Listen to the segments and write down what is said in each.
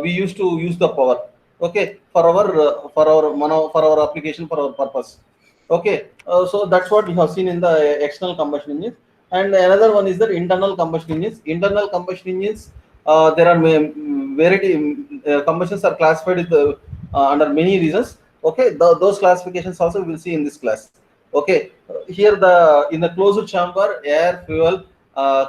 we used to use the power, okay, for our application, for our purpose. Okay, so that's what we have seen in the external combustion engines. And another one is that internal combustion engines. Internal combustion engines, there are variety. Combustions are classified with, under many reasons. Okay, those classifications also we will see in this class. Okay, here in the closed chamber, air, fuel,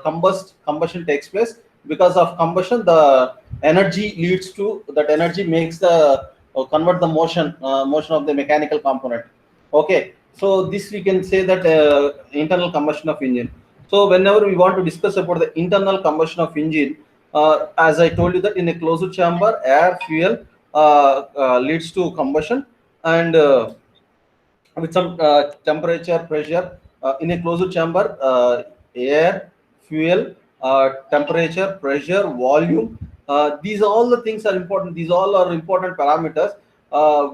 combustion takes place. Because of combustion, the energy leads to that energy makes the convert the motion of the mechanical component. Okay, so this we can say that internal combustion of engine. So whenever we want to discuss about the internal combustion of engine, as I told you that in a closed chamber, air, fuel leads to combustion, and with some temperature, pressure, in a closed chamber, air, fuel, temperature, pressure, volume, these all the things are important. These all are important parameters.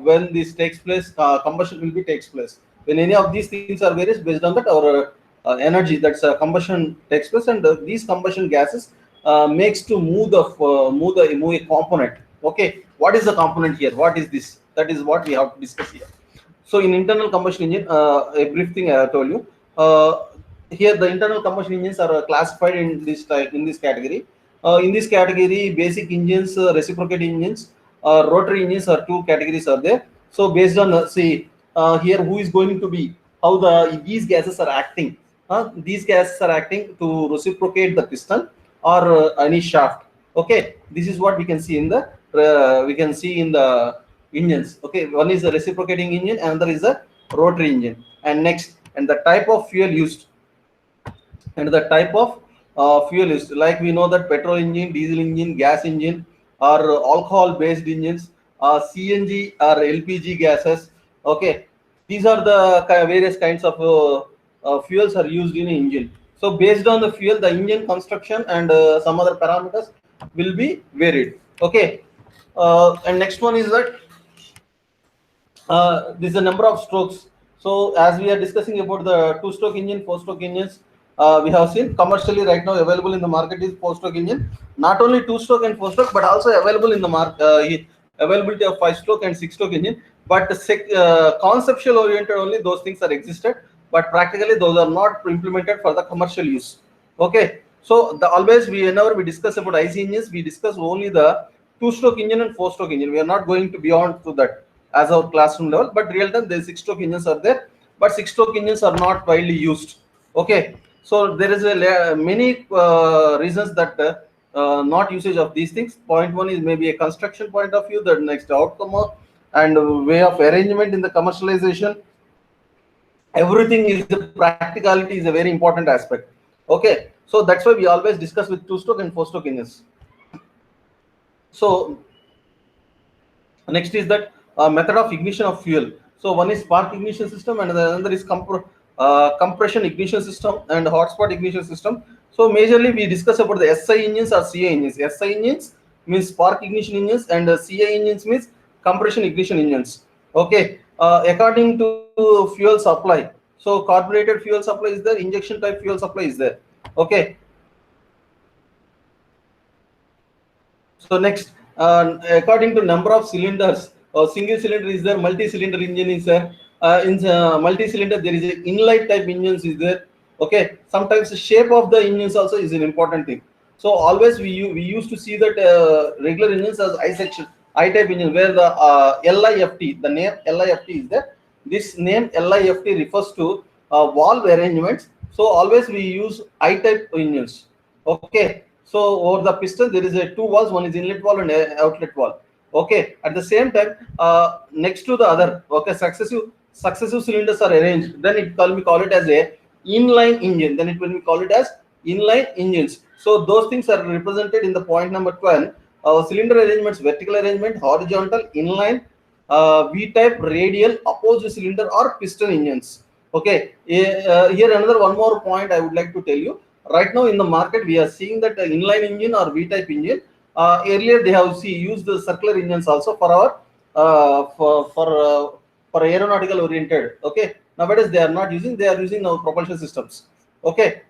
When this takes place, combustion will be takes place. When any of these things are varies, based on that our energy, that's combustion takes place, and these combustion gases makes to move a component. Okay, what is the component here? What is this? That is what we have to discuss here. So in internal combustion engine, a brief thing I told you. Here the internal combustion engines are classified in this type, in this category. In this category, basic engines, reciprocating engines, rotary engines are two categories are there. So based on see here who is going to be how these gases are acting. These gases are acting to reciprocate the piston or any shaft. Okay, this is what we can see in the engines. Okay, one is a reciprocating engine, another is a rotary engine. And next, and the type of fuel used, and the type of fuel is like we know that petrol engine, diesel engine, gas engine, or alcohol based engines, CNG or LPG gases. Okay, these are the various kinds of fuels are used in an engine. So based on the fuel, the engine construction and some other parameters will be varied. Okay, and next one is that this is the number of strokes. So as we are discussing about the two-stroke engine, four-stroke engines, we have seen commercially right now available in the market is four-stroke engine. Not only two-stroke and four-stroke, but also available in the market, availability of five-stroke and six-stroke engine. But conceptual oriented only those things are existed, but practically those are not implemented for the commercial use. Okay, so always whenever we discuss about IC engines, we discuss only the two-stroke engine and four-stroke engine. We are not going to beyond to that as our classroom level, but real time the six-stroke engines are there, but six-stroke engines are not widely used. Okay, so there is many reasons that not usage of these things. Point one is maybe a construction point of view, the next outcome and way of arrangement in the commercialization. Everything is the practicality is a very important aspect. Okay, so that's why we always discuss with two-stroke and four-stroke engines. So next is that method of ignition of fuel. So one is spark ignition system, and the another is compression ignition system and hotspot ignition system. So majorly we discuss about the SI engines or CI engines. SI engines means spark ignition engines, and CI engines means compression ignition engines. Okay, according to fuel supply. So carbureted fuel supply is there, injection type fuel supply is there. Okay. So next, according to number of cylinders, single cylinder is there, multi-cylinder engine is there. In multi-cylinder, there is a inline type engines is there. Okay, sometimes the shape of the engines also is an important thing. So always we used to see that regular engines as I section, I type engine, where the LIFT, the name LIFT is there. This name LIFT refers to valve arrangements. So always we use I type engines. Okay, so over the piston there is a two valves, one is inlet valve and outlet valve. Okay, at the same time, next to the other, okay, successive cylinders are arranged, then it we call it as a inline engine, then it will be call it as inline engines. So those things are represented in the point number 12. Cylinder arrangements, vertical arrangement, horizontal, inline, V-type, radial, opposite cylinder or piston engines. Okay, here another one more point I would like to tell you. Right now in the market we are seeing that inline engine or V-type engine. Earlier they have used the circular engines also for our for aeronautical oriented. Okay, nowadays they are not using, they are using now propulsion systems. Okay,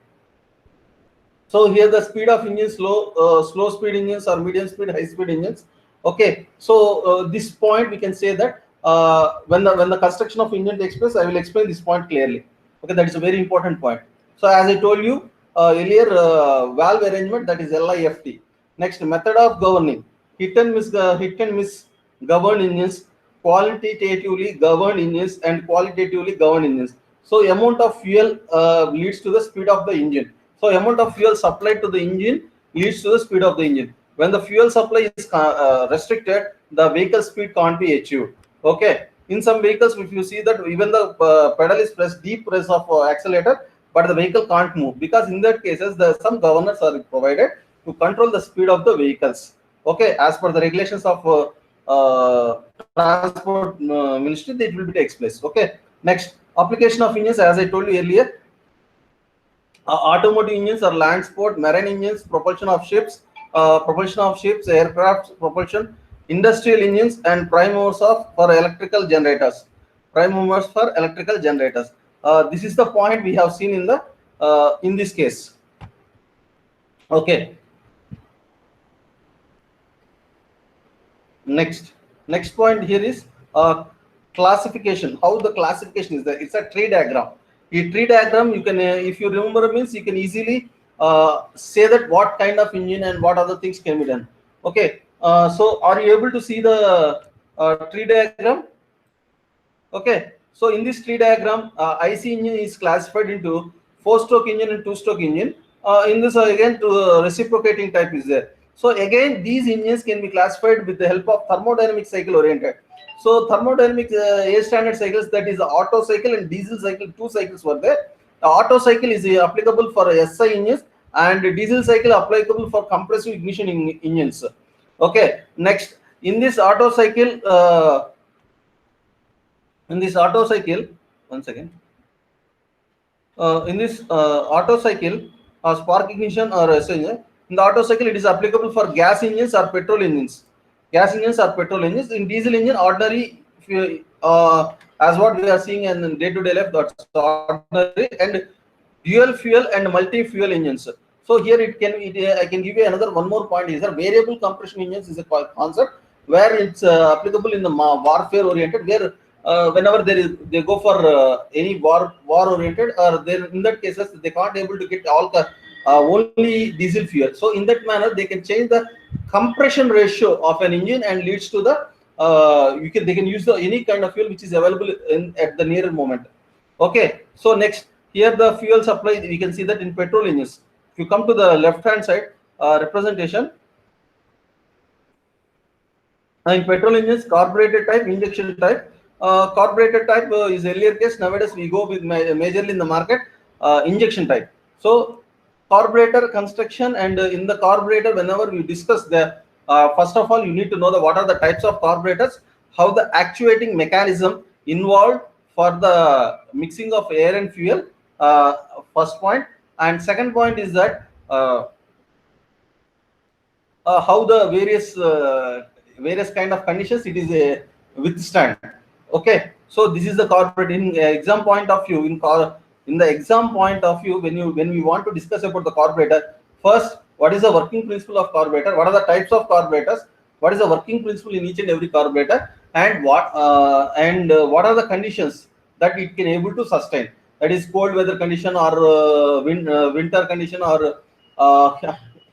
So here the speed of engines, slow speed engines or medium speed, high speed engines. Okay, so this point we can say that when the construction of engine takes place, I will explain this point clearly. Okay, that is a very important point. So as I told you earlier, valve arrangement, that is LIFT. Next, method of governing, hit and miss governed engines, quantitatively governed engines, and qualitatively governed engines. So amount of fuel leads to the speed of the engine. So amount of fuel supplied to the engine leads to the speed of the engine. When the fuel supply is restricted, the vehicle speed can't be achieved. Okay. In some vehicles, if you see that even the pedal is pressed, deep press of accelerator, but the vehicle can't move, because in that cases some governors are provided to control the speed of the vehicles. Okay, as per the regulations of transport ministry, that will be takes place. Okay. Next, application of engines, as I told you earlier, automotive engines are land sport, marine engines, propulsion of ships, aircraft propulsion, industrial engines, and prime movers for electrical generators. Prime movers for electrical generators. This is the point we have seen in this case. Okay. Next point here is classification. How the classification is there? It's a tree diagram. A tree diagram, you can, if you remember, means you can easily say that what kind of engine and what other things can be done. Okay. So are you able to see the tree diagram? Okay. So in this tree diagram, IC engine is classified into 4-stroke engine and 2-stroke engine. In this again, reciprocating type is there. So again, these engines can be classified with the help of thermodynamic cycle oriented. So thermodynamic A standard cycles, that is the Otto cycle and diesel cycle, 2 cycles were there. The Otto cycle is applicable for SI engines, and diesel cycle applicable for compressive ignition engines. Okay. Next, in this Otto cycle, once again, in this Otto cycle, spark ignition or SI engine, in the Otto cycle, it is applicable for gas engines or petrol engines. Gas engines or petrol engines. In diesel engine, ordinary, as what we are seeing in day-to-day life, that's ordinary, and dual fuel and multi-fuel engines. So here I can give you one more point is that variable compression engines is a concept where it's applicable in the warfare oriented, where whenever they go for any war oriented, or in that cases they can't able to get all the only diesel fuel. So in that manner, they can change the compression ratio of an engine and leads to the they can use any kind of fuel which is available at the nearer moment. Okay. So next, here the fuel supply, we can see that in petrol engines. If you come to the left hand side representation, in petrol engines, carbureted type, injection type. Carbureted type is earlier case. Nowadays we go with majorly in the market injection type. So carburetor construction, and in the carburetor, whenever we discuss the first of all, you need to know what are the types of carburetors, how the actuating mechanism involved for the mixing of air and fuel. First point, and second point is that how the various kind of conditions it is withstand. Okay. So this is the carburetor exam point of view. In the exam point of view, when we want to discuss about the carburetor, first, what is the working principle of carburetor? What are the types of carburetors? What is the working principle in each and every carburetor? And what are the conditions that it can able to sustain? That is cold weather condition, or winter condition, or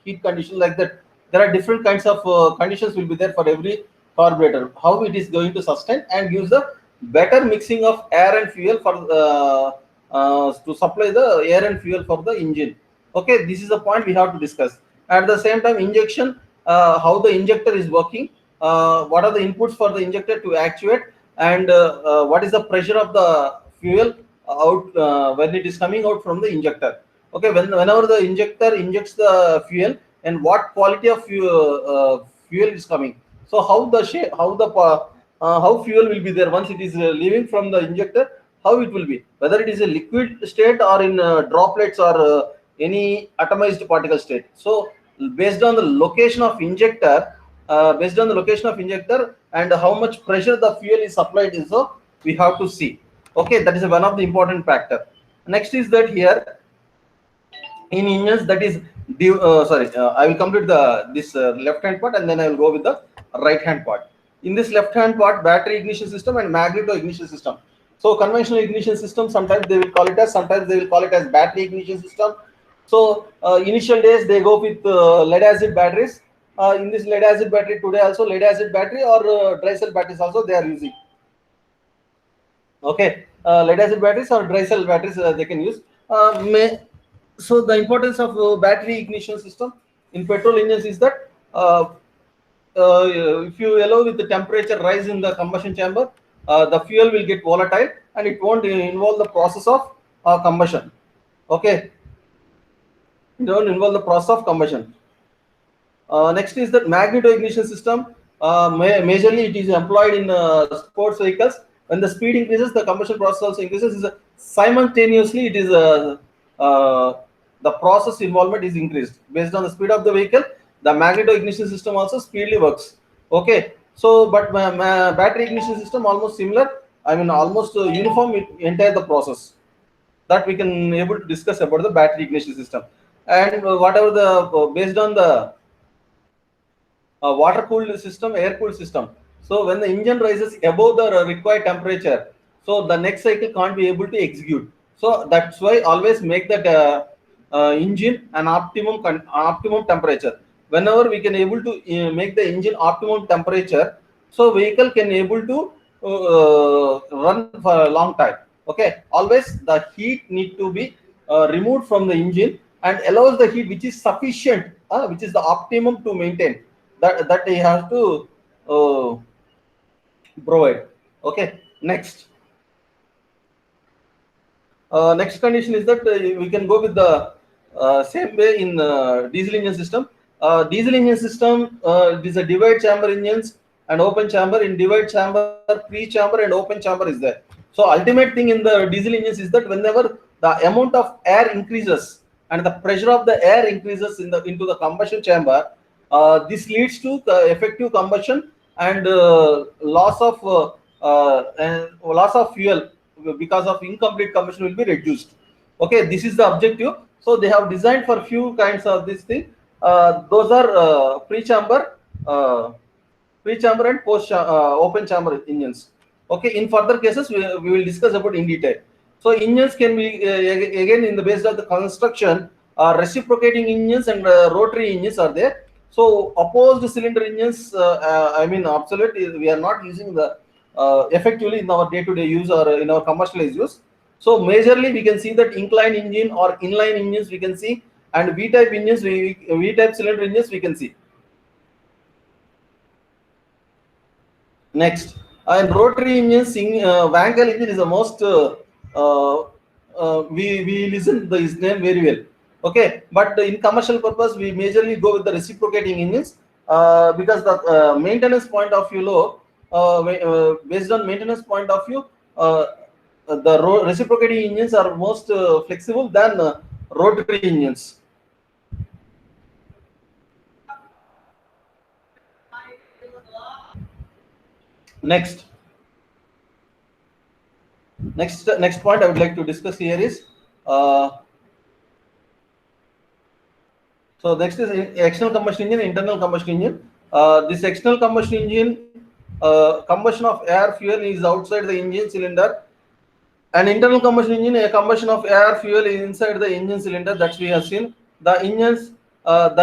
heat condition, like that. There are different kinds of conditions will be there for every carburetor. How it is going to sustain and gives the better mixing of air and fuel for to supply the air and fuel for the engine. Okay, this is the point we have to discuss. At the same time, injection, how the injector is working, what are the inputs for the injector to actuate, and what is the pressure of the fuel out when it is coming out from the injector. Okay, whenever the injector injects the fuel, and what quality of fuel is coming. So how fuel will be there once it is leaving from the injector, how it will be, whether it is a liquid state or in droplets or any atomized particle state. So based on the location of injector, and how much pressure the fuel is supplied is, so we have to see. Okay, that is one of the important factor. Next is that here in engines, that is I will complete this left hand part, and then I will go with the right hand part. In this left hand part, battery ignition system and magneto ignition system. So conventional ignition system, sometimes they will call it as, sometimes they will call it as battery ignition system. So initial days they go with lead acid batteries. In this lead acid battery today also, lead acid battery or dry cell batteries also they are using. Okay, lead acid batteries or dry cell batteries they can use. So the importance of battery ignition system in petrol engines is that if you allow with the temperature rise in the combustion chamber, the fuel will get volatile and it won't involve the process of combustion. Okay, it won't involve the process of combustion. Next is that magneto ignition system. Majorly it is employed in sports vehicles. When the speed increases, the combustion process also increases. Simultaneously, it is the process involvement is increased based on the speed of the vehicle. The magneto ignition system also speedily works. Okay, so but battery ignition system almost similar. I mean almost uniform entire the process. That we can able to discuss about the battery ignition system, and whatever the based on the water cooled system, air cooled system. So when the engine rises above the required temperature, so the next cycle can't be able to execute. So that's why always make that engine an optimum temperature. Whenever we can able to make the engine optimum temperature, so vehicle can able to run for a long time. Okay, always the heat need to be removed from the engine and allows the heat which is sufficient, which is the optimum to maintain, that he has to provide. Okay, next. Next condition is that we can go with the same way in diesel engine system. Diesel engine system, it is a divide chamber engines and open chamber. In divide chamber, pre-chamber and open chamber is there. So ultimate thing in the diesel engines is that whenever the amount of air increases and the pressure of the air increases into the combustion chamber, this leads to effective combustion and loss of fuel because of incomplete combustion will be reduced. Okay, this is the objective. So they have designed for few kinds of this thing. Those are pre-chamber and post open chamber engines. Okay, in further cases we will discuss about in detail. So engines can be again in the base of the construction, reciprocating engines and rotary engines are there. So opposed cylinder engines, I mean obsolete, we are not using the effectively in our day-to-day use or in our commercialized use. So majorly we can see that incline engine or inline engines we can see, and V-type engines, V-type cylinder engines we can see. Next, and rotary engines, Wankel engine is the most we listen to his name very well. Okay, but in commercial purpose we majorly go with the reciprocating engines because the maintenance point of view based on maintenance point of view, the reciprocating engines are most flexible than rotary engines. Next point I would like to discuss here is so next is external combustion engine, internal combustion engine. This external combustion engine, combustion of air fuel is outside the engine cylinder. An internal combustion engine, a combustion of air fuel is inside the engine cylinder. That we have seen. The engines are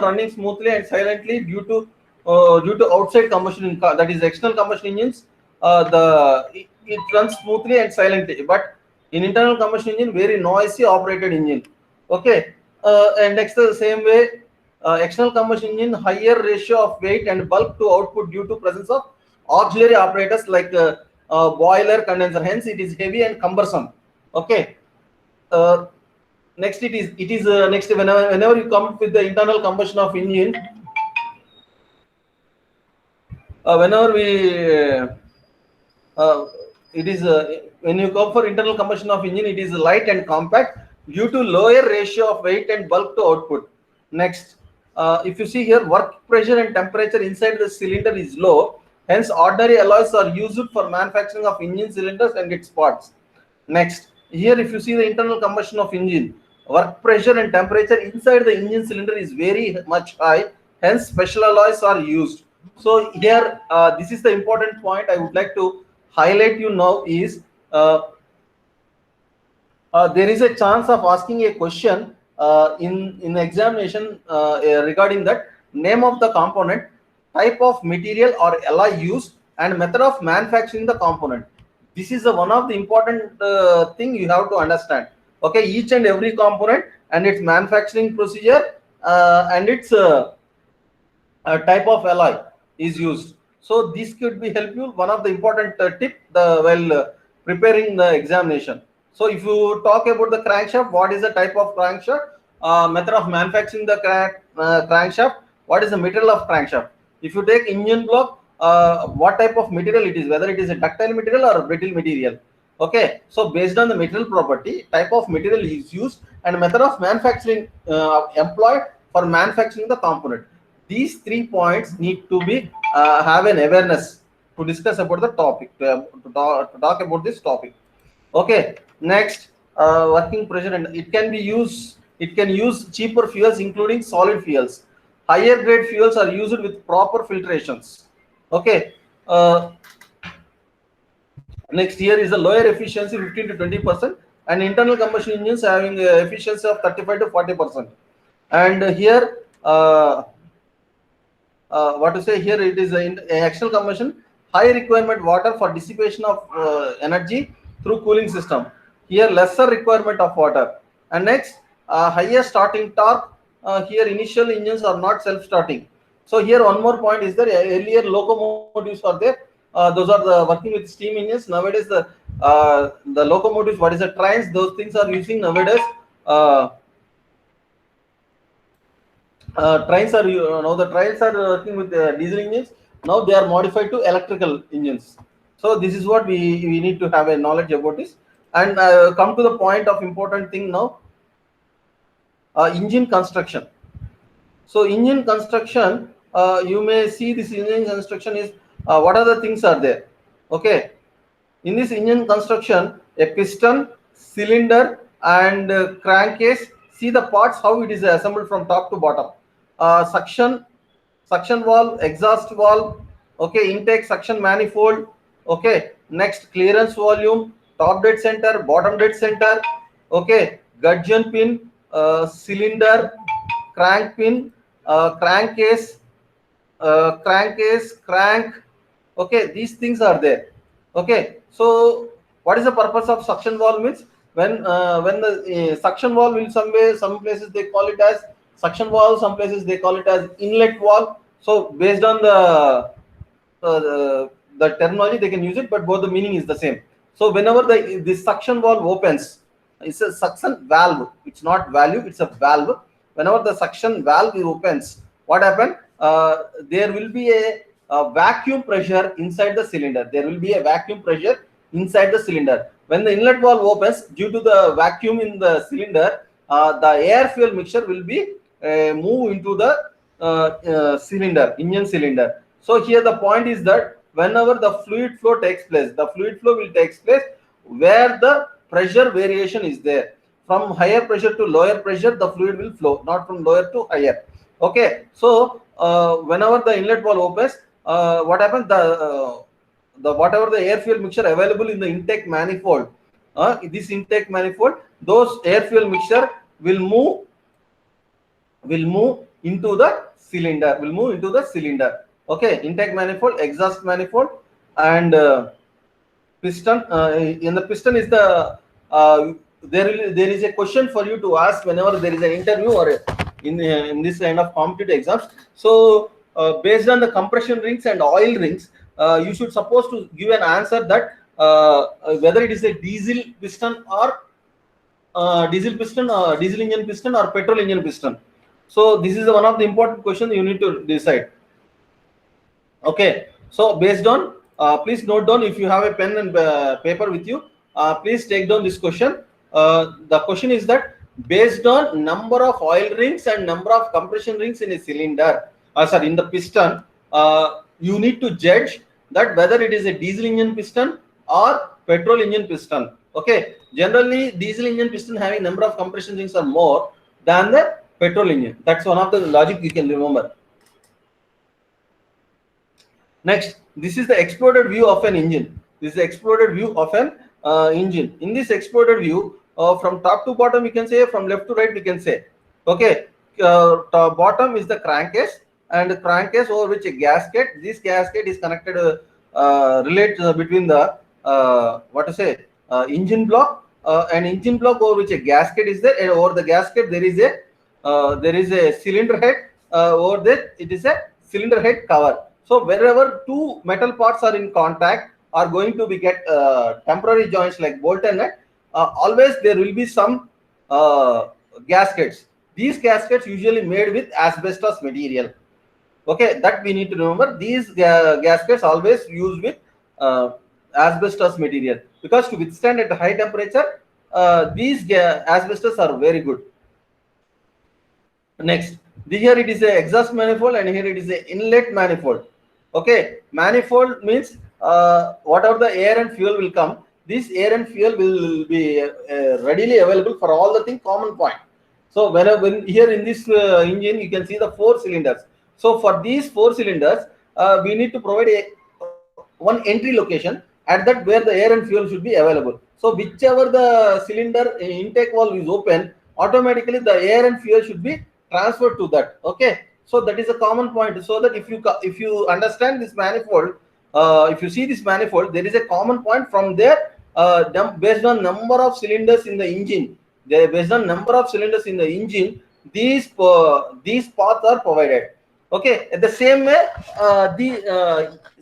running smoothly and silently due to outside combustion, that is external combustion engines. It runs smoothly and silently, but in internal combustion engine, very noisy operated engine. Okay, and next the same way, external combustion engine, higher ratio of weight and bulk to output due to presence of auxiliary operators like boiler, condenser. Hence, it is heavy and cumbersome. Okay. Next, it is next whenever you come with the internal combustion of engine, whenever we it is when you come for internal combustion of engine, it is light and compact due to lower ratio of weight and bulk to output. Next, if you see here, work pressure and temperature inside the cylinder is low. Hence, ordinary alloys are used for manufacturing of engine cylinders and its parts. Next, here if you see the internal combustion of engine, work pressure and temperature inside the engine cylinder is very much high, hence special alloys are used. So here, this is the important point I would like to highlight you now is there is a chance of asking a question in examination regarding that name of the component, type of material or alloy used, and method of manufacturing the component. This is one of the important thing you have to understand. Okay, each and every component and its manufacturing procedure and its type of alloy is used. So this could be help you one of the important tip while preparing the examination. So if you talk about the crankshaft, what is the type of crankshaft, method of manufacturing the crankshaft, what is the material of crankshaft. If you take engine block, what type of material it is, whether it is a ductile material or a brittle material. Okay, so based on the material property, type of material is used and method of manufacturing employed for manufacturing the component. These 3 points need to be have an awareness to discuss about the topic, to talk about this topic. Okay, next, working pressure, and it can use cheaper fuels including solid fuels. Higher grade fuels are used with proper filtrations. Okay, next, here is the lower efficiency 15 to 20%, and internal combustion engines having efficiency of 35 to 40%. And here what to say, here it is in external combustion, high requirement water for dissipation of energy through cooling system. Here lesser requirement of water. And next, higher starting torque. Here initial engines are not self-starting. So here one more point is that earlier locomotives are there. Those are the working with steam engines. Nowadays the locomotives, what is the trains, those things are using nowadays. Trains are now the trains are working with diesel engines. Now they are modified to electrical engines. So this is what we need to have a knowledge about this. And come to the point of important thing now. Engine construction. So engine construction, you may see this engine construction is what are the things are there. Okay, in this engine construction, a piston, cylinder, and crankcase. See the parts how it is assembled from top to bottom. Suction valve, exhaust valve. Okay, intake suction manifold. Okay, next clearance volume, top dead center, bottom dead center. Okay, gudgeon pin, cylinder, crank pin, crankcase, crank. Okay, these things are there. Okay, so what is the purpose of suction valve means, when the suction valve in some places they call it as suction valve, some places they call it as inlet valve. So based on the terminology they can use it, but both the meaning is the same. So whenever the suction valve opens, it's a suction valve, it's not valve, it's a valve. Whenever the suction valve opens, what happens? There will be a vacuum pressure inside the cylinder. There will be a vacuum pressure inside the cylinder. When the inlet valve opens, due to the vacuum in the cylinder, the air fuel mixture will be move into the cylinder, engine cylinder. So here the point is that whenever the fluid flow takes place, the fluid flow will take place where the pressure variation is there. From higher pressure to lower pressure, the fluid will flow, not from lower to higher. Okay, so whenever the inlet valve opens, what happens? The whatever the air fuel mixture available in the intake manifold, this intake manifold, those air fuel mixture will move into the cylinder. Okay, intake manifold, exhaust manifold, and piston. In the piston is the there is a question for you to ask whenever there is an interview or in this kind of competitive exams. So based on the compression rings and oil rings, you should supposed to give an answer that whether it is a diesel piston or diesel engine piston or petrol engine piston. So this is one of the important questions you need to decide. Okay, so based on please note down, if you have a pen and paper with you, please take down this question. The question is that based on number of oil rings and number of compression rings in a cylinder, in the piston, you need to judge that whether it is a diesel engine piston or petrol engine piston. Okay, generally diesel engine piston having number of compression rings are more than the petrol engine. That's one of the logic you can remember. Next, this is the exploded view of an engine. This is the exploded view of an engine. In this exploded view, from top to bottom, we can say, from left to right, we can say. Okay, top bottom is the crankcase, and the crankcase over which a gasket. This gasket is connected, relate between the what to say, engine block, and engine block over which a gasket is there, and over the gasket there is a cylinder head. Over there, it is a cylinder head cover. So wherever two metal parts are in contact, are going to be get temporary joints like bolt and nut. Always there will be some gaskets. These gaskets usually made with asbestos material. Okay, that we need to remember. These gaskets always used with asbestos material, because to withstand at high temperature, these asbestos are very good. Next, here it is a exhaust manifold, and here it is a inlet manifold. Okay, manifold means whatever the air and fuel will come, this air and fuel will be readily available for all the thing, common point. So when here in this engine you can see the 4 cylinders. So for these 4 cylinders, we need to provide one entry location at that where the air and fuel should be available. So whichever the cylinder intake valve is open, automatically the air and fuel should be transferred to that. Okay, so that is a common point. So that if you understand this manifold, if you see this manifold, there is a common point from there. Based on number of cylinders in the engine, based on number of cylinders in the engine, these paths are provided. Okay, at the same way,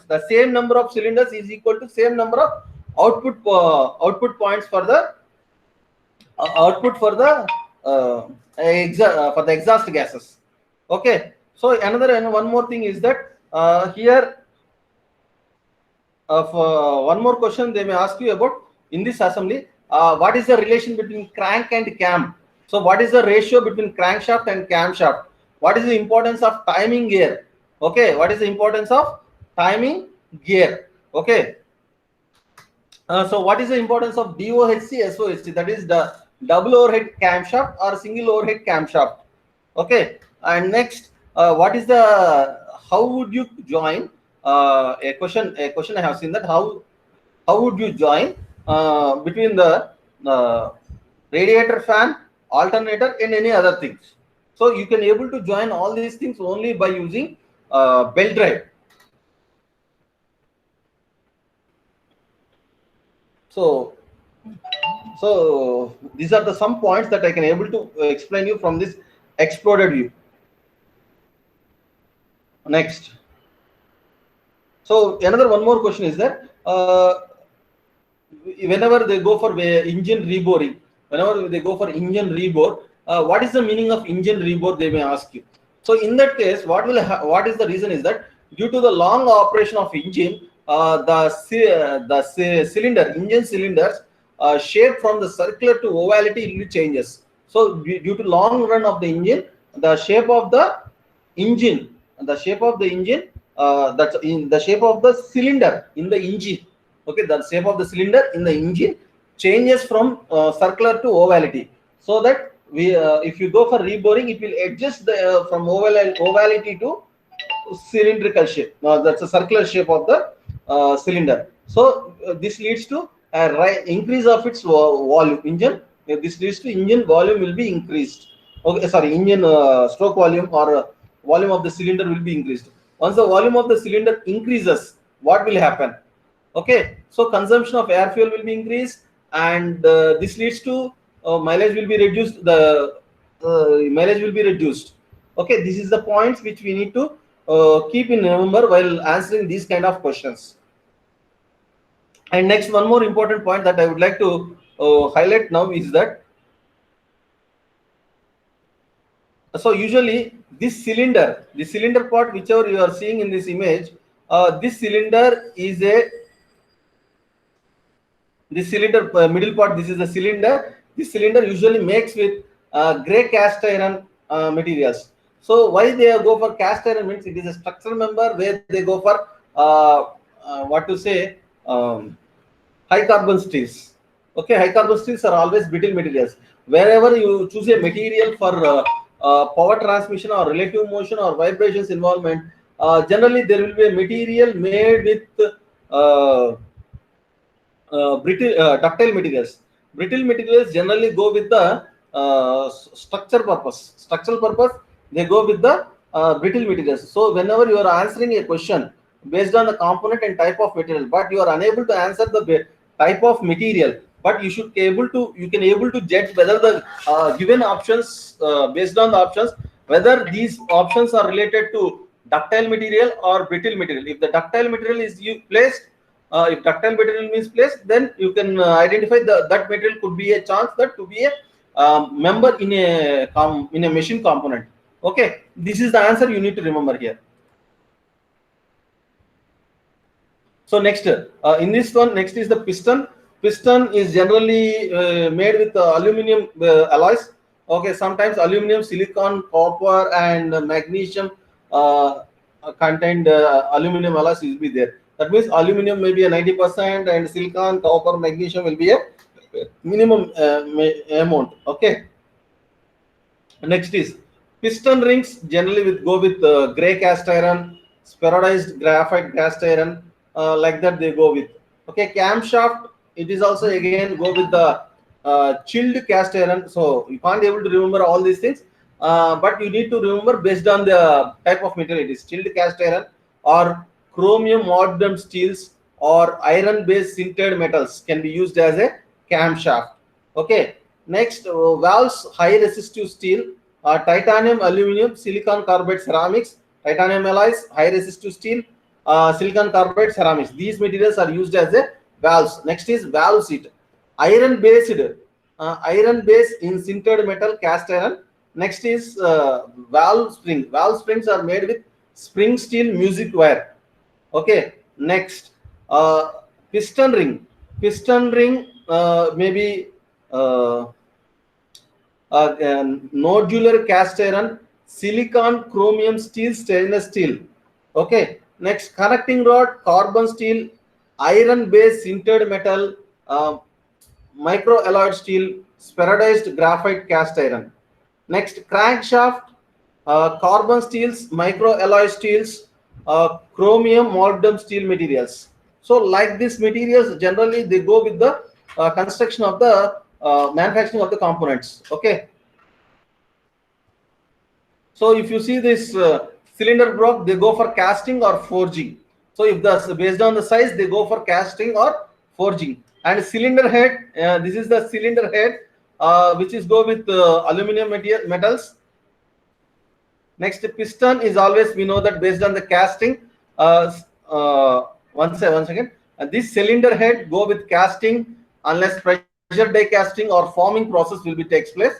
the same number of cylinders is equal to same number of output points for the output for the exhaust gases. Okay, so another and one more thing is that here one more question they may ask you about in this assembly. What is the relation between crank and cam? So what is the ratio between crankshaft and camshaft? What is the importance of timing gear? Okay, what is the importance of timing gear? Okay, so what is the importance of DOHC, SOHC? That is the double overhead camshaft or single overhead camshaft. Okay, and next, what is the, how would you join? A question I have seen that how would you join between the radiator fan, alternator, and any other things? So you can able to join all these things only by using belt drive. So these are the some points that I can able to explain you from this exploded view. Next, so another one more question is that whenever they go for engine reboring, what is the meaning of engine rebore? They may ask you. So in that case, what is the reason is that due to the long operation of engine, the engine cylinders shape from the circular to ovality it changes. So due to long run of the engine, the shape of the engine, that's in the shape of the cylinder in the engine. Okay, the shape of the cylinder in the engine changes from circular to ovality. So that if you go for reboring, it will adjust the from ovality to cylindrical shape. That's a circular shape of the cylinder. So this leads to a increase of its volume. This leads to engine volume will be increased. Okay, sorry, engine stroke volume or volume of the cylinder will be increased. Once the volume of the cylinder increases, what will happen? Okay, so consumption of air fuel will be increased, and this leads to mileage will be reduced. The mileage will be reduced. Okay, this is the points which we need to keep in remember while answering these kind of questions. And next, one more important point that I would like to highlight now is that, so usually this cylinder part whichever you are seeing in this image, this cylinder is this cylinder middle part, this is the cylinder. This cylinder usually makes with gray cast iron materials. So why they go for cast iron means it is a structural member where they go for what to say, high carbon steels. Okay, high carbon steels are always brittle materials. Wherever you choose a material for power transmission or relative motion or vibrations involvement, generally there will be a material made with uh, brittle ductile materials. Brittle materials generally go with the structure purpose. Structural purpose, they go with the brittle materials. So whenever you are answering a question based on the component and type of material, but you are unable to answer the type of material, but you should be able to, you can able to judge whether the given options, based on the options, whether these options are related to ductile material or brittle material. If the ductile material is you placed, if ductile material means placed, then you can identify that material could be a chance that to be a member in a in a machine component. Okay, this is the answer you need to remember here. So next, in this one, next is the piston. Piston is generally made with aluminum alloys. Okay, sometimes aluminum, silicon, copper, and magnesium contained aluminum alloys will be there. That means aluminum may be a 90%, and silicon, copper, magnesium will be a minimum amount. Okay. Next is piston rings. Generally, with go with gray cast iron, spheroidized graphite cast iron, like that they go with. Okay, camshaft. It is also again go with the chilled cast iron. So you can't able to remember all these things, but you need to remember based on the type of material. It is chilled cast iron or chromium molybdenum steels or iron-based sintered metals can be used as a camshaft. Okay. Next, valves, high resistive steel, titanium, aluminum, silicon carbide ceramics, titanium alloys, high resistive steel, silicon carbide ceramics. These materials are used as a valves. Next is valve seat, iron based in sintered metal cast iron. Next is valve spring. Valve springs are made with spring steel music wire. Okay. Next, piston ring. Piston ring maybe nodular cast iron, silicon, chromium steel, stainless steel. Okay. Next, connecting rod, carbon steel, iron-based sintered metal, micro-alloyed steel, spheroidized graphite cast iron. Next, crankshaft, carbon steels, micro-alloy steels, chromium, molybdenum steel materials. So, like these materials, generally they go with the construction of the manufacturing of the components. Okay. So if you see this cylinder block, they go for casting or forging. So if the based on the size, they go for casting or forging. And cylinder head, this is the cylinder head, which is go with aluminum metals. Next, piston is always, we know that based on the casting. Once again, this cylinder head go with casting unless pressure die casting or forming process will be takes place.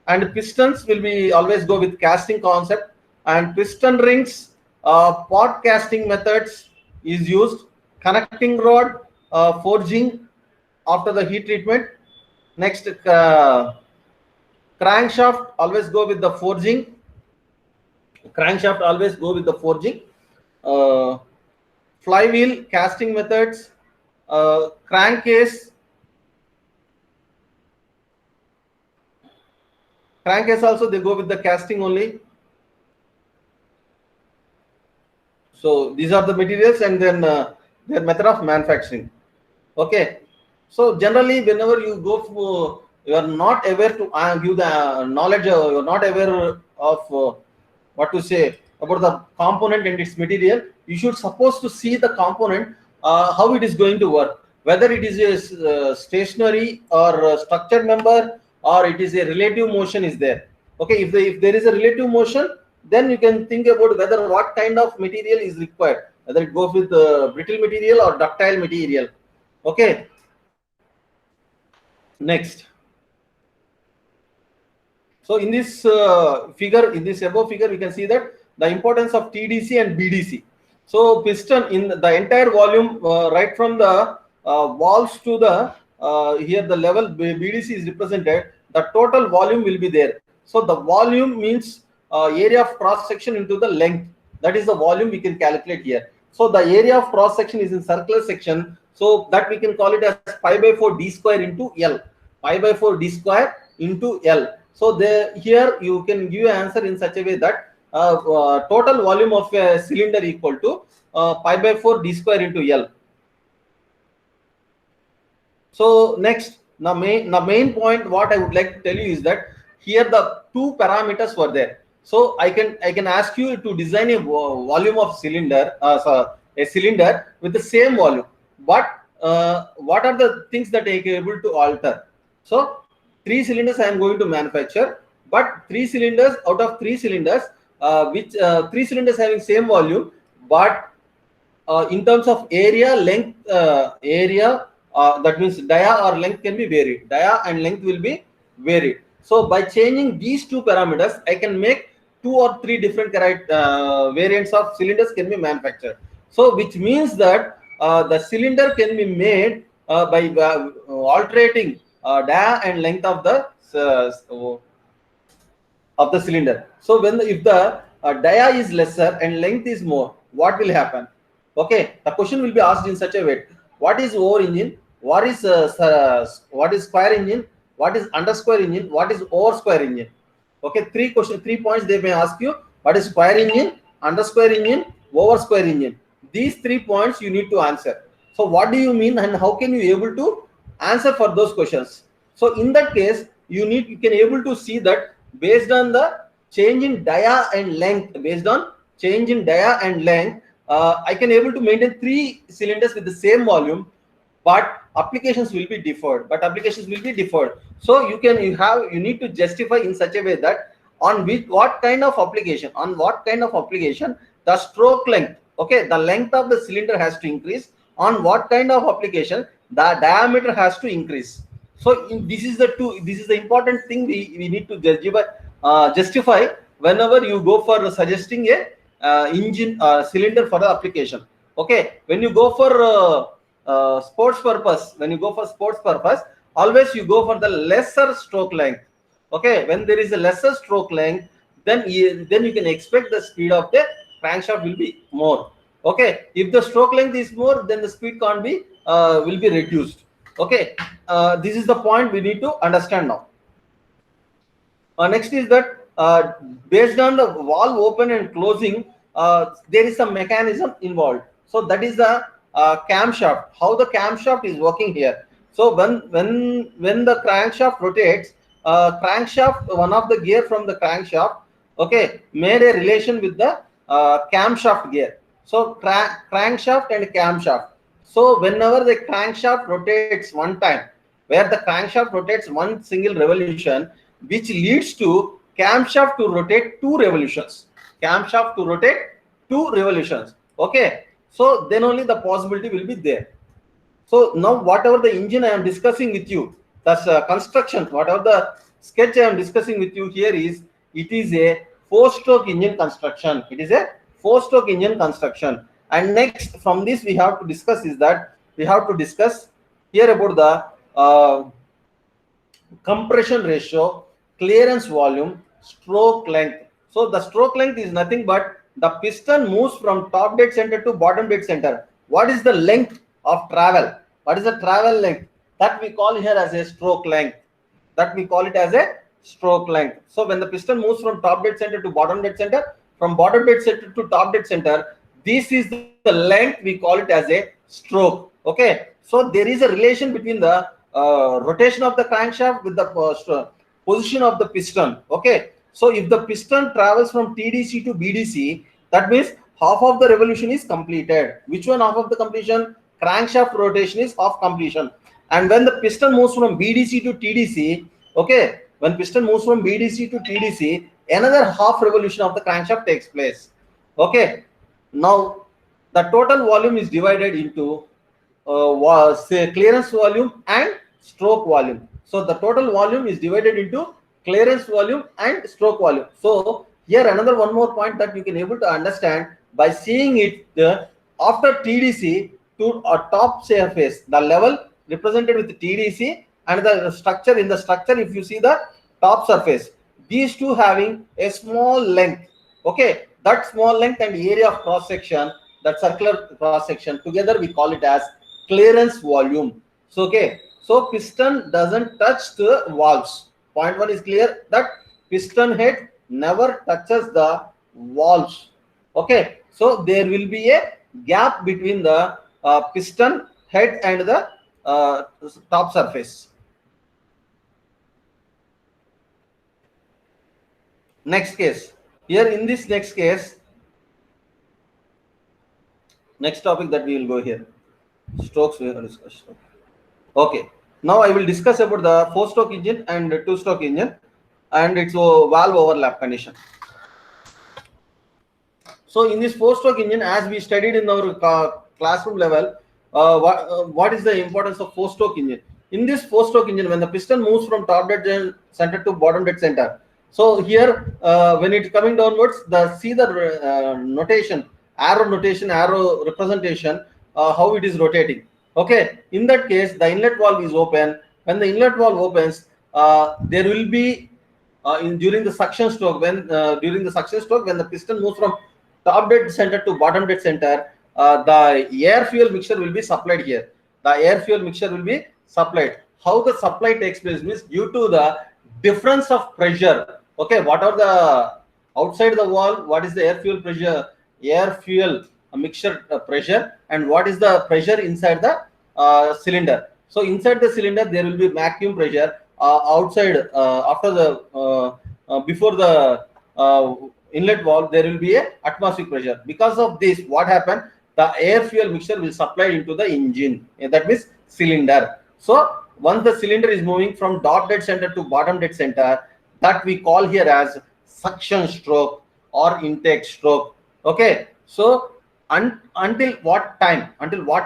And pistons will be always go with casting concept. And piston rings, pot casting methods is used. Connecting rod, forging after the heat treatment. Next, crankshaft always go with the forging. Crankshaft always go with the forging. Flywheel casting methods, crankcase also they go with the casting only. So these are the materials, and then their method of manufacturing. Okay. So generally, whenever you go for, you are not aware to give the knowledge, you are not aware of what to say about the component and its material. You should supposed to see the component, how it is going to work, whether it is a stationary or a structured member, or it is a relative motion is there. Okay, if there is a relative motion, then you can think about whether what kind of material is required, whether it goes with brittle material or ductile material. Okay. Next. So in this figure, in this above figure, we can see that the importance of TDC and BDC. So piston in the entire volume, right from the valves to the here the level BDC is represented, the total volume will be there. So the volume means area of cross section into the length. That is the volume we can calculate here. So the area of cross section is in circular section. So that we can call it as pi by 4 d square into L. Pi by 4 d square into L. So here you can give an answer in such a way that total volume of a cylinder equal to pi by 4 d square into L. So next, the main point what I would like to tell you is that here the two parameters were there. So I can ask you to design a volume of cylinder, a cylinder with the same volume. But what are the things that I am able to alter? So 3 cylinders I am going to manufacture, but 3 cylinders out of 3 cylinders, which 3 cylinders having same volume, but in terms of area, length, that means dia or length can be varied. Dia and length will be varied. So by changing these two parameters, I can make 2 or 3 different variants of cylinders can be manufactured. So which means that the cylinder can be made by altering dia and length of the cylinder. So if the dia is lesser and length is more, what will happen? Okay, the question will be asked in such a way: what is over engine? What is square engine? What is under square engine? What is over square engine? Okay, 3 points they may ask you: what is square engine, under square engine, over square engine? These 3 points you need to answer. So what do you mean, and how can you able to answer for those questions? So in that case, you can able to see that based on the change in dia and length, I can able to maintain 3 cylinders with the same volume, but applications will be differed. So you need to justify in such a way that on what kind of application, the stroke length, okay, the length of the cylinder has to increase. On what kind of application, the diameter has to increase. So this is the important thing we need to justify whenever you go for suggesting a engine cylinder for the application. Okay, when you go for sports purpose, always you go for the lesser stroke length. Okay, when there is a lesser stroke length, then you can expect the speed of the crankshaft will be more. Okay, if the stroke length is more, then the speed can't be will be reduced. Okay, this is the point we need to understand now. Next is that based on the valve open and closing, there is a mechanism involved. So that is the camshaft. How the camshaft is working here. So when the crankshaft rotates, one of the gear from the crankshaft, okay, made a relation with the camshaft gear. So crankshaft and camshaft. So whenever the crankshaft rotates one time, where the crankshaft rotates one single revolution, which leads to camshaft to rotate 2 revolutions. Okay, so then only the possibility will be there. So now whatever the engine I am discussing with you, that's construction, whatever the sketch I am discussing with you here it is a 4-stroke engine construction. And next from this we have to discuss is that we have to discuss here about the compression ratio, clearance volume, stroke length. So the stroke length is nothing but the piston moves from top dead center to bottom dead center. What is the length of travel? What is the travel length? That we call here as a stroke length. So when the piston moves from top dead center to bottom dead center, from bottom dead center to top dead center, this is the length, we call it as a stroke. Okay, so there is a relation between the rotation of the crankshaft with the position of the piston. Okay, so if the piston travels from TDC to BDC, that means half of the revolution is completed. Which one half of the completion? Crankshaft rotation is half completion. And when the piston moves from BDC to TDC, okay, when piston moves from BDC to TDC, another half revolution of the crankshaft takes place. Okay, now the total volume is divided into say clearance volume and stroke volume. So the total volume is divided into clearance volume and stroke volume. So here another one more point that you can able to understand by seeing it after TDC to a top surface, the level represented with the TDC and the structure. In the structure, if you see the top surface, these two having a small length. Okay, that small length and area of cross section, that circular cross section, together we call it as clearance volume. So okay, so piston doesn't touch the valves. Point one is clear, that piston head never touches the valves. Okay, so there will be a gap between the piston head and the top surface. Next case, here in this next case, next topic that we will go here, strokes we have discussed. Okay, now I will discuss about the 4-stroke engine and 2-stroke engine and its valve overlap condition. So in this 4-stroke engine, as we studied in our classroom level, what is the importance of 4-stroke engine? In this 4-stroke engine, when the piston moves from top dead center to bottom dead center, so here when it's coming downwards, see the notation, arrow representation, how it is rotating. Okay, in that case, the inlet valve is open. When the inlet valve opens, there will be during the suction stroke, when the piston moves from top dead center to bottom dead center, the air fuel mixture will be supplied here. The air fuel mixture will be supplied. How the supply takes place means due to the difference of pressure. Okay, what are the outside the wall? What is the air fuel pressure? Air fuel mixture pressure, and what is the pressure inside the cylinder? So inside the cylinder there will be vacuum pressure. Outside after the before the inlet valve there will be a atmospheric pressure. Because of this, what happened, the air fuel mixture will supply into the engine, that means cylinder. So once the cylinder is moving from top dead center to bottom dead center, that we call here as suction stroke or intake stroke. Okay, so until what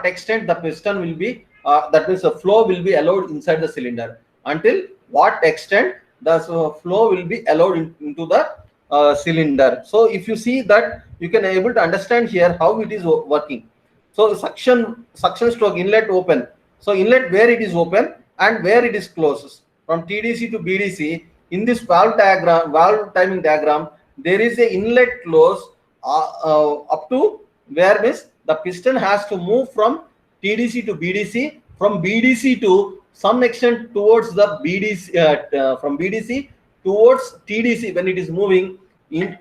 extent the piston will be that means the flow will be allowed inside the cylinder, until what extent the flow will be allowed into the cylinder. So if you see that, you can able to understand here how it is working. So suction stroke, inlet open. So inlet where it is open and where it is closed. From TDC to BDC, in this valve timing diagram, there is a inlet close up to where means the piston has to move from TDC to BDC, from BDC to some extent towards the BDC, from BDC towards TDC. When it is moving in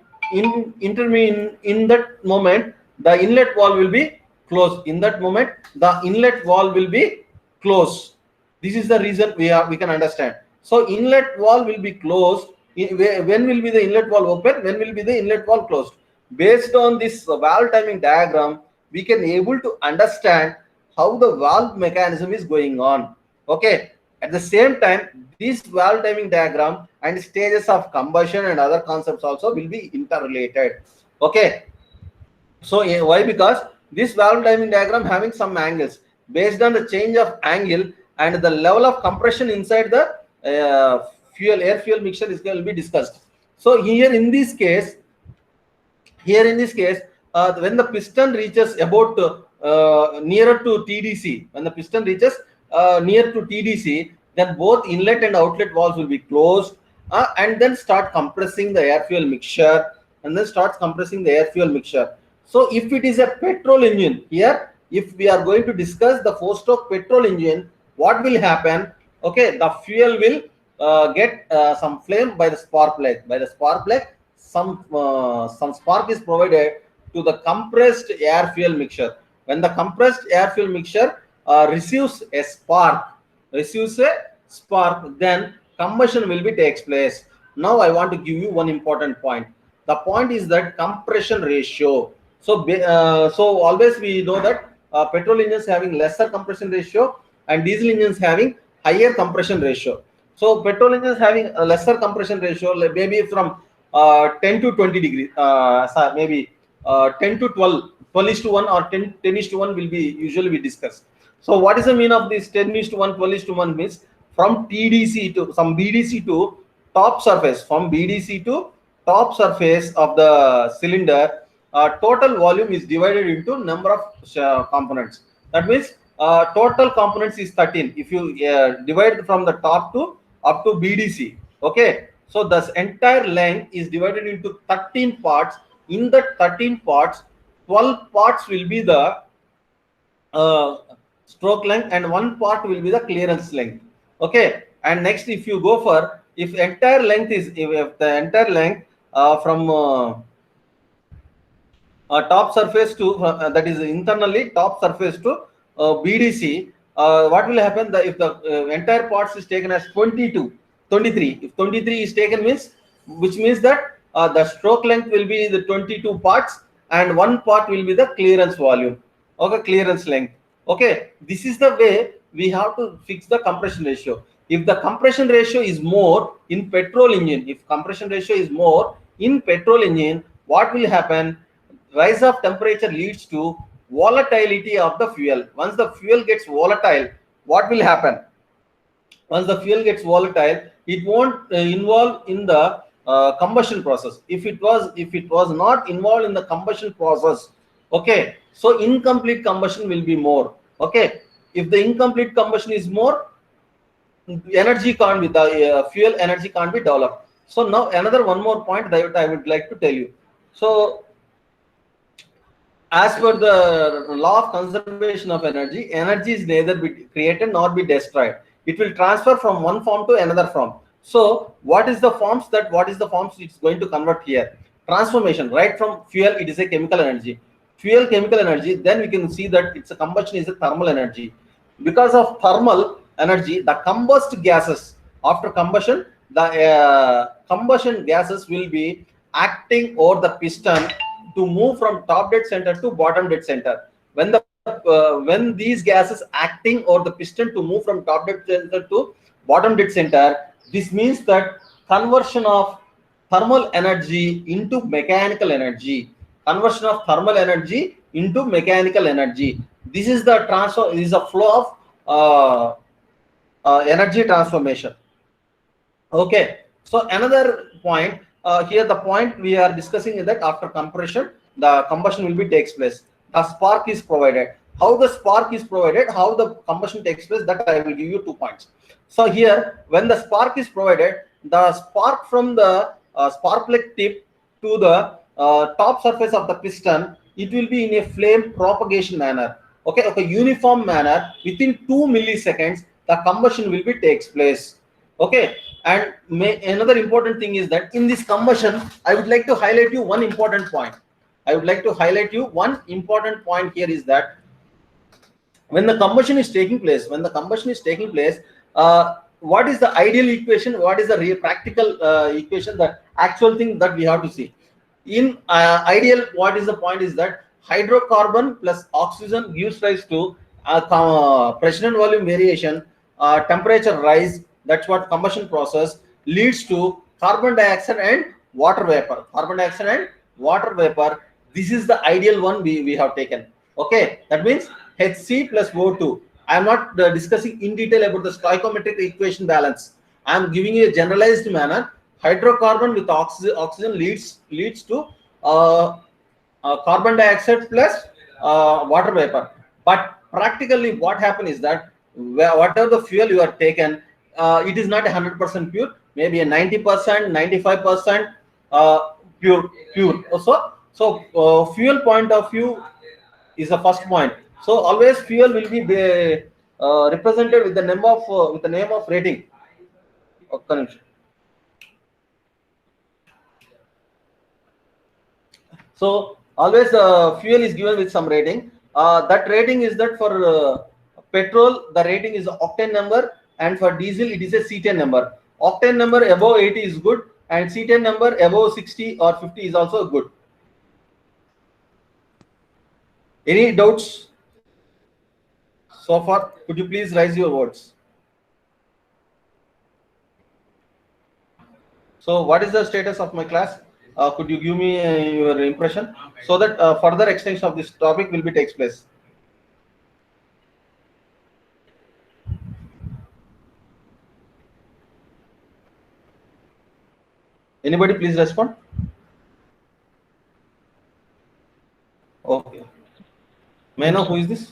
that moment, the inlet valve will be closed. In that moment, the inlet valve will be closed. This is the reason we can understand. So inlet valve will be closed. When will be the inlet valve open? When will be the inlet valve closed? Based on this valve timing diagram, we can able to understand how the valve mechanism is going on. Okay. At the same time, this valve timing diagram and stages of combustion and other concepts also will be interrelated. Okay. So why? Because this valve timing diagram having some angles. Based on the change of angle and the level of compression inside the air fuel mixture is going to be discussed. So here in this case, when the piston reaches about nearer to TDC, when the piston reaches near to TDC, then both inlet and outlet valves will be closed and then start compressing the air fuel mixture, So if it is a petrol engine, here if we are going to discuss the 4-stroke petrol engine, what will happen? Okay, the fuel will get some flame by the spark plug. By the spark plug, some spark is provided to the compressed air fuel mixture. When the compressed air fuel mixture receives a spark, then combustion will be takes place. Now I want to give you one important point. The point is that compression ratio. So always we know that petrol engines having lesser compression ratio and diesel engines having higher compression ratio. So petrol engines having a lesser compression ratio, like maybe from 10 to 20 degrees, maybe 10 to 12:1 or 10:1 will be usually we discuss. So what is the mean of this 10:1, 12:1 means from TDC to some BDC to top surface, from BDC to top surface of the cylinder, total volume is divided into number of components. That means total components is 13. If you divide from the top to up to BDC, okay, so this entire length is divided into 13 parts. In the 13 parts, 12 parts will be the stroke length, and one part will be the clearance length. Okay, and next, if you go for, if entire length is, if the entire length from top surface to that is internally top surface to BDC, what will happen, the if the entire parts is taken as 23, if 23 is taken, means, which means that the stroke length will be the 22 parts, and one part will be the clearance volume. Okay, clearance length. Okay, this is the way we have to fix the compression ratio. If the compression ratio is more in petrol engine, if compression ratio is more in petrol engine, what will happen? Rise of temperature leads to volatility of the fuel. Once the fuel gets volatile, what will happen? Once the fuel gets volatile, it won't involve in the combustion process. If it was not involved in the combustion process, okay, so incomplete combustion will be more. Okay, if the incomplete combustion is more, energy can't be, the fuel energy can't be developed. So now another one more point that I would like to tell you. So as per the law of conservation of energy, energy is neither be created nor be destroyed. It will transfer from one form to another form. So what is the forms it's going to convert here? Transformation, right from fuel, it is a chemical energy. Fuel, chemical energy, then we can see that it's a combustion is a thermal energy. Because of thermal energy, the combust gases, after combustion, the combustion gases will be acting over the piston to move from top dead center to bottom dead center. When these gases acting over the piston to move from top dead center to bottom dead center, this means that conversion of thermal energy into mechanical energy. Conversion of thermal energy into mechanical energy. This is the transfer. This is a flow of energy transformation. Okay, so another point here, the point we are discussing is that after compression, the combustion will be takes place. The spark is provided. How the spark is provided, how the combustion takes place, that I will give you 2 points. So here, when the spark is provided, the spark from the spark plug tip to the top surface of the piston, it will be in a flame propagation manner. Okay, uniform manner. Within 2 milliseconds, the combustion will be takes place. Okay, and another important thing is that in this combustion, I would like to highlight you one important point. Here is that when the combustion is taking place, what is the ideal equation? What is the real practical equation? The actual thing that we have to see. In ideal, what is the point is that hydrocarbon plus oxygen gives rise to pressure and volume variation, temperature rise. That's what combustion process leads to carbon dioxide and water vapor. This is the ideal one we have taken. Okay, that means Hc plus O2. I am not discussing in detail about the stoichiometric equation balance. I am giving you a generalized manner. Hydrocarbon with oxygen leads to carbon dioxide plus water vapor. But practically, what happens is that whatever the fuel you are taken, it is not 100% pure. Maybe a 90%, 95% pure. So fuel point of view is the first point. So always fuel will be represented with the name of rating. So always fuel is given with some rating. That rating is that for petrol, the rating is octane number, and for diesel it is a C10 number. Octane number above 80 is good, and C10 number above 60 or 50 is also good. Any doubts so far? Could you please raise your words? So what is the status of my class? Could you give me your impression so that further extension of this topic will be takes place? Anybody please respond? Okay. May I know who is this?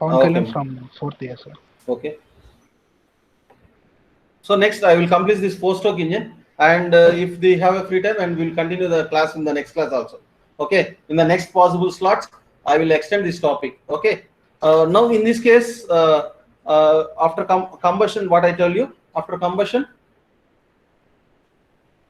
Pawan Kalyan from 4th year, sir. Okay. So next I will complete this 4-stroke engine, and if they have a free time, and we'll continue the class in the next class also. Okay, in the next possible slots, I will extend this topic. Okay, now in this case, after combustion, what I tell you, after combustion,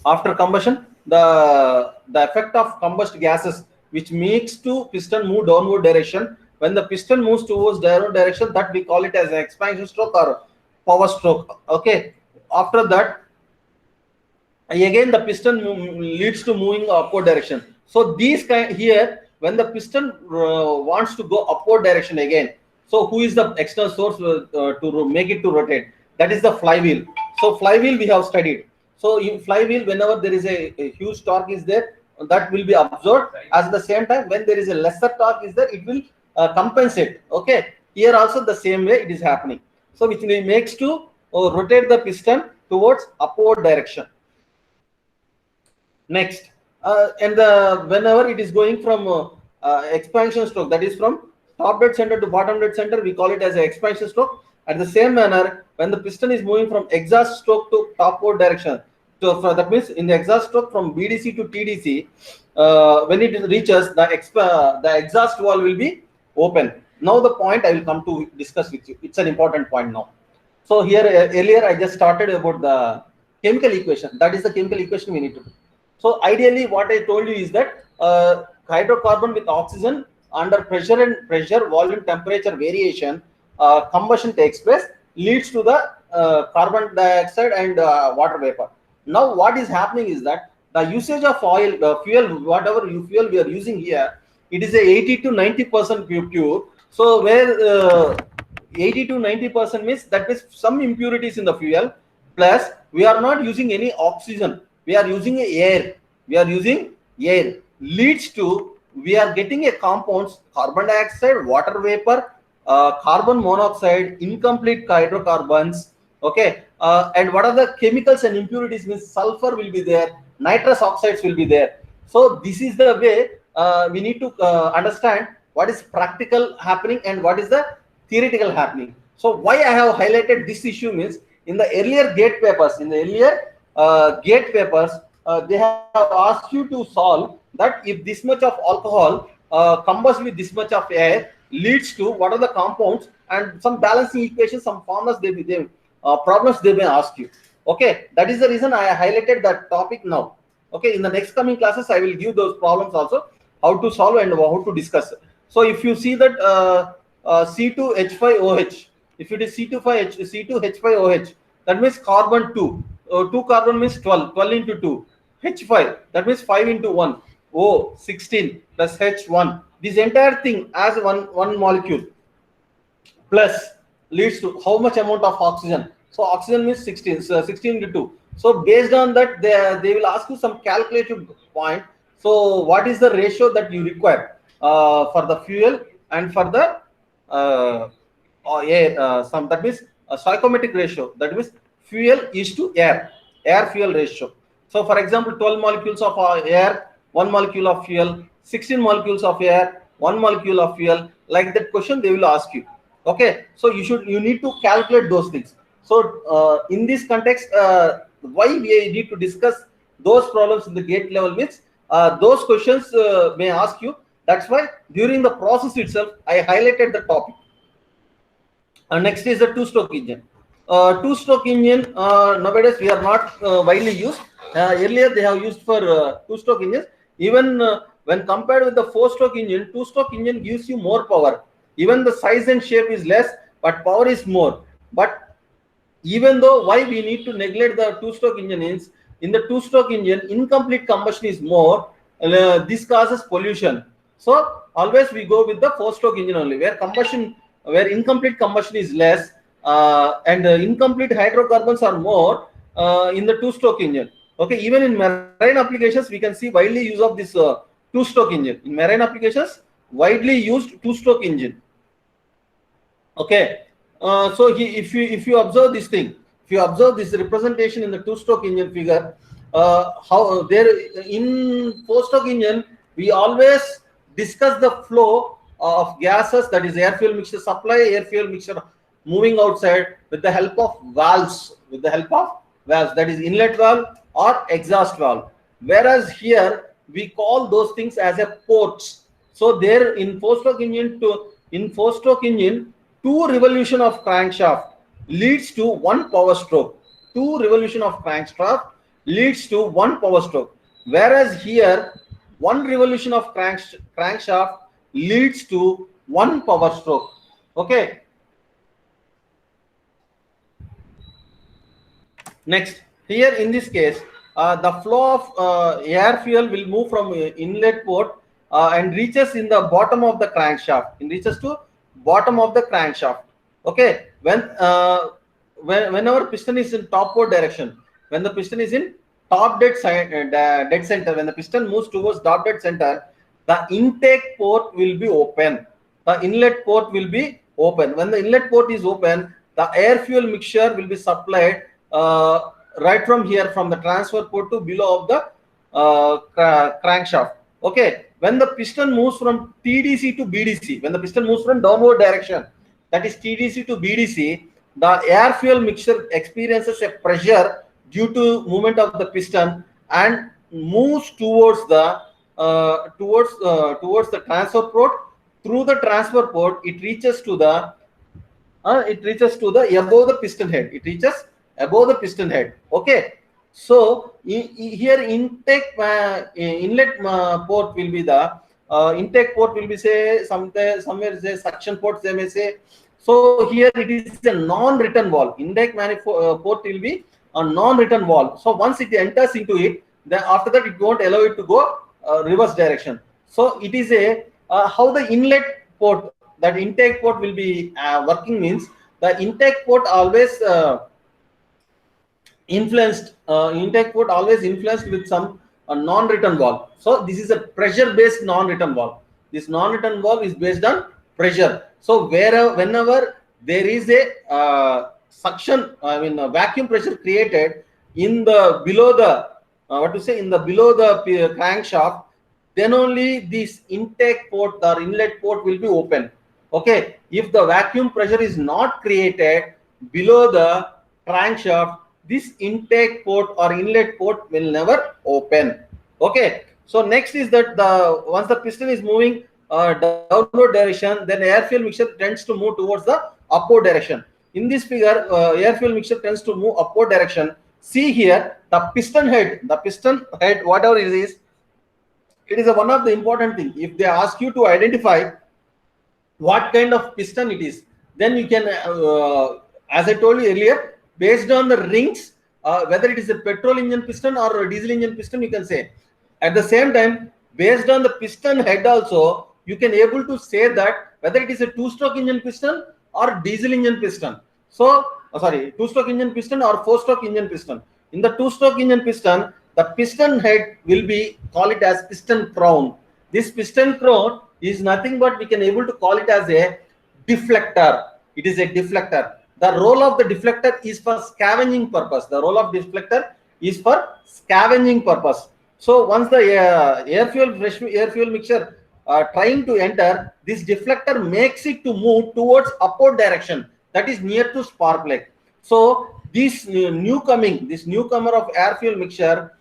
the effect of combust gases which makes to piston move downward direction. When the piston moves towards downward direction, that we call it as an expansion stroke or power stroke. Okay, after that, again the piston leads to moving upward direction. So these kind here, when the piston wants to go upward direction again, so who is the external source to make it to rotate? That is the flywheel. So flywheel we have studied. So in flywheel, whenever there is a huge torque is there, that will be absorbed. At the same time, when there is a lesser torque is there, it will compensate. Okay, here also the same way it is happening. So which makes to rotate the piston towards upward direction. Next, and whenever it is going from expansion stroke, that is from top dead center to bottom dead center, we call it as an expansion stroke. At the same manner, when the piston is moving from exhaust stroke to topward direction, so that means in the exhaust stroke from BDC to TDC, when it reaches the exhaust valve will be open. Now the point I will come to discuss with you. It's an important point now. So here earlier I just started about the chemical equation. That is the chemical equation we need to do. So ideally, what I told you is that hydrocarbon with oxygen under pressure, volume, temperature variation, combustion takes place, leads to the carbon dioxide and water vapor. Now, what is happening is that the usage of oil, fuel, whatever fuel we are using here, it is a 80 to 90% pure. So where 80 to 90% means that means some impurities in the fuel, plus we are not using any oxygen. We are using air. Leads to we are getting a compounds carbon dioxide, water vapor, carbon monoxide, incomplete hydrocarbons. Okay, and what are the chemicals and impurities? Means sulfur will be there, nitrous oxides will be there. So this is the way we need to understand what is practical happening and what is the theoretical happening. So why I have highlighted this issue means in the earlier GATE papers, they have asked you to solve that if this much of alcohol combust with this much of air leads to what are the compounds and some balancing equations, some formulas problems they may ask you. Okay, that is the reason I highlighted that topic now. Okay, in the next coming classes I will give those problems also, how to solve and how to discuss. So if you see that C2H5OH, if it is C2H5OH, that means carbon 2. 2 carbon means 12 into 2. H5, that means 5 into 1. O, 16 plus H1. This entire thing as one molecule plus leads to how much amount of oxygen. So oxygen means 16, so 16 into 2. So based on that, they will ask you some calculative point. So what is the ratio that you require for the fuel and for the air? That means a stoichiometric ratio. That means fuel is to air fuel ratio. So for example, 12 molecules of air, 1 molecule of fuel, 16 molecules of air, 1 molecule of fuel. Like that question they will ask you. Okay, so you need to calculate those things. So in this context, why we need to discuss those problems in the GATE level means those questions may ask you. That's why during the process itself I highlighted the topic. Next is the two-stroke engine. Two-stroke engine nowadays we are not widely used. Earlier they have used for two-stroke engines. Even when compared with the four-stroke engine, two-stroke engine gives you more power. Even the size and shape is less, but power is more. But even though why we need to neglect the two-stroke engine is, in the two-stroke engine, incomplete combustion is more. This causes pollution. So always we go with the four-stroke engine only, where incomplete combustion is less and incomplete hydrocarbons are more in the two-stroke engine. Okay, even in marine applications, we can see widely use of this two-stroke engine. In marine applications, widely used two-stroke engine. Okay, so if you observe this thing, if you observe this representation in the two-stroke engine figure, how there in four-stroke engine we always discuss the flow of gases, that is air fuel mixture supply, air fuel mixture moving outside with the help of valves, that is inlet valve or exhaust valve. Whereas here we call those things as a ports. So there in four-stroke engine, two revolution of crankshaft leads to one power stroke. Two revolution of crankshaft leads to one power stroke. Whereas here, one revolution of crankshaft leads to one power stroke. Okay. Next, here in this case, the flow of air fuel will move from inlet port and reaches in the bottom of the crankshaft. It reaches to bottom of the crankshaft. Okay, whenever piston is in top port direction, when the piston is in top dead center, when the piston moves towards top dead center, the intake port will be open. The inlet port will be open. When the inlet port is open, the air fuel mixture will be supplied right from here, from the transfer port to below of the crankshaft. Okay, when the piston moves from TDC to BDC, when the piston moves from downward direction, that is TDC to BDC, the air fuel mixture experiences a pressure due to movement of the piston and moves towards the towards the transfer port. Through the transfer port, it reaches to the above the piston head. It reaches above the piston head. Okay, so here intake inlet port will be the intake port will be say somewhere say suction port they may say. So here it is a non-return valve. Intake manifold port will be a non-return valve. So once it enters into it, then after that it won't allow it to go reverse direction. So it is a how the inlet port, that intake port will be working means the intake port always influenced with some non-return valve. So this is a pressure based non-return valve. This non-return valve is based on pressure. So whenever there is a suction, a vacuum pressure created in the below the below the crankshaft, then only this intake port or inlet port will be open. Okay, if the vacuum pressure is not created below the crankshaft, this intake port or inlet port will never open. Okay, so next is that once the piston is moving downward direction, then air fuel mixture tends to move towards the upward direction. In this figure, air fuel mixture tends to move upward direction. See here, the piston head, whatever it is one of the important thing. If they ask you to identify what kind of piston it is, then you can, as I told you earlier, based on the rings, whether it is a petrol engine piston or a diesel engine piston, you can say. At the same time, based on the piston head also, you can able to say that whether it is a two-stroke engine piston or diesel engine piston. So, two-stroke engine piston or four-stroke engine piston. In the two-stroke engine piston, the piston head will be call it as piston crown. This piston crown is nothing but we can able to call it as a deflector. It is a deflector. The role of the deflector is for scavenging purpose. So once the air fuel mixture trying to enter, this deflector makes it to move towards upward direction, that is near to spark plug. So this newcomer of air fuel mixture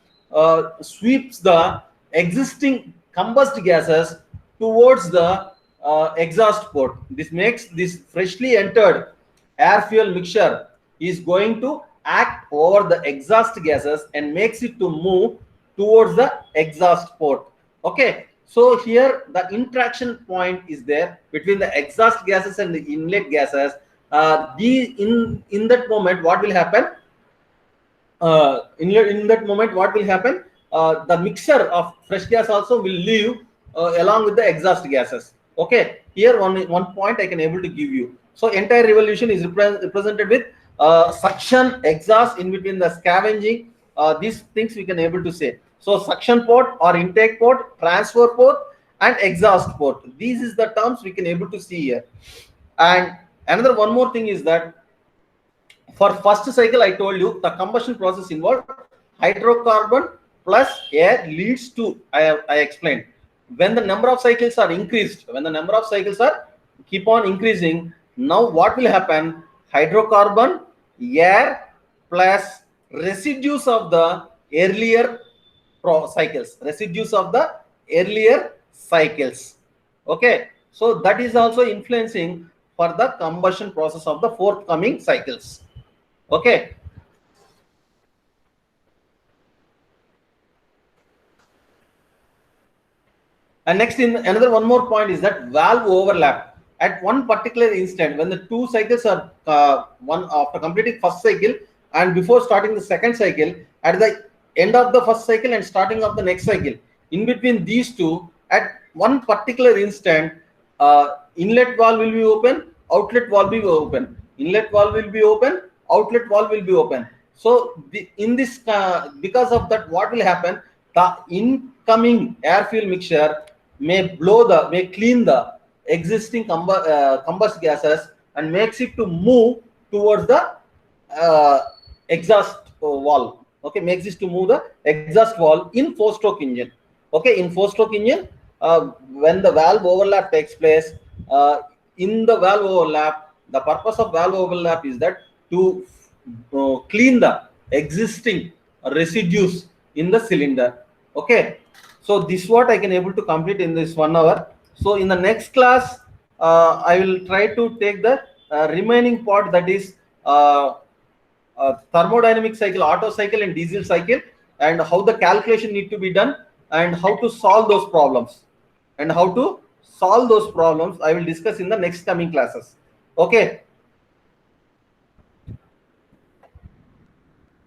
sweeps the existing combust gases towards the exhaust port. This makes this freshly entered air fuel mixture is going to act over the exhaust gases and makes it to move towards the exhaust port. Okay, so here the interaction point is there between the exhaust gases and the inlet gases. In that moment, what will happen? In that moment, what will happen? The mixture of fresh gas also will leave along with the exhaust gases. Okay, here one point I can able to give you. So entire revolution is represented with suction, exhaust, in between the scavenging. These things we can able to say. So suction port or intake port, transfer port, and exhaust port. These is the terms we can able to see here. And another one more thing is that for first cycle, I told you the combustion process involved hydrocarbon plus air leads to, I explained. When the number of cycles are increased, keep on increasing, now what will happen? Hydrocarbon, air plus residues of the earlier cycles, residues of the earlier cycles. Okay, so that is also influencing for the combustion process of the forthcoming cycles. Okay. And next, in another one more point is that valve overlap. At one particular instant, when the two cycles are one after completing first cycle and before starting the second cycle, at the end of the first cycle and starting of the next cycle, in between these two, at one particular instant, inlet valve will be open, outlet valve will be open. Inlet valve will be open, outlet valve will be open. So in this, because of that, what will happen? The incoming air fuel mixture may clean the existing combust gases and makes it to move towards the exhaust valve. Okay, makes it to move the exhaust valve in four-stroke engine. Okay, in four-stroke engine, when the valve overlap takes place, in the valve overlap, the purpose of valve overlap is that to clean the existing residues in the cylinder. Okay, so this is what I can able to complete in this 1 hour. So in the next class, I will try to take the remaining part, that is thermodynamic cycle, Otto cycle and diesel cycle, and how the calculation need to be done and how to solve those problems. I will discuss in the next coming classes. Okay,